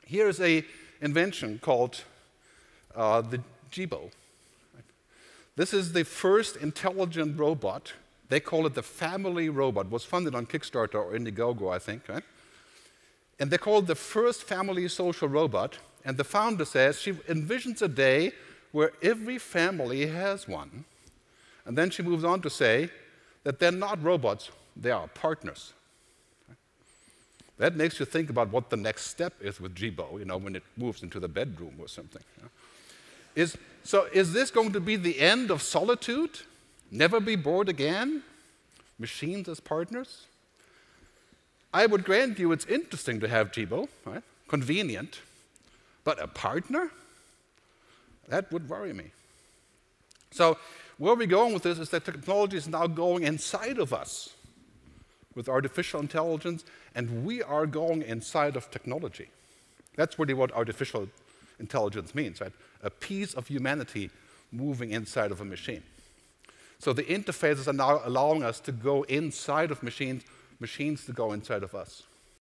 Here's an invention called the Jibo. This is the first intelligent robot. They call it the family robot. It was funded on Kickstarter or Indiegogo, I think. Right? And they call it the first family social robot. And the founder says she envisions a day where every family has one. And then she moves on to say that they're not robots, they are partners. That makes you think about what the next step is with Jibo, when it moves into the bedroom or something. So is this going to be the end of solitude? Never be bored again? Machines as partners? I would grant you it's interesting to have Jibo, right? Convenient. But a partner? That would worry me. So where we're going with this is that technology is now going inside of us with artificial intelligence, and we are going inside of technology. That's really what artificial intelligence means, right? A piece of humanity moving inside of a machine. So the interfaces are now allowing us to go inside of machines, machines to go inside of us.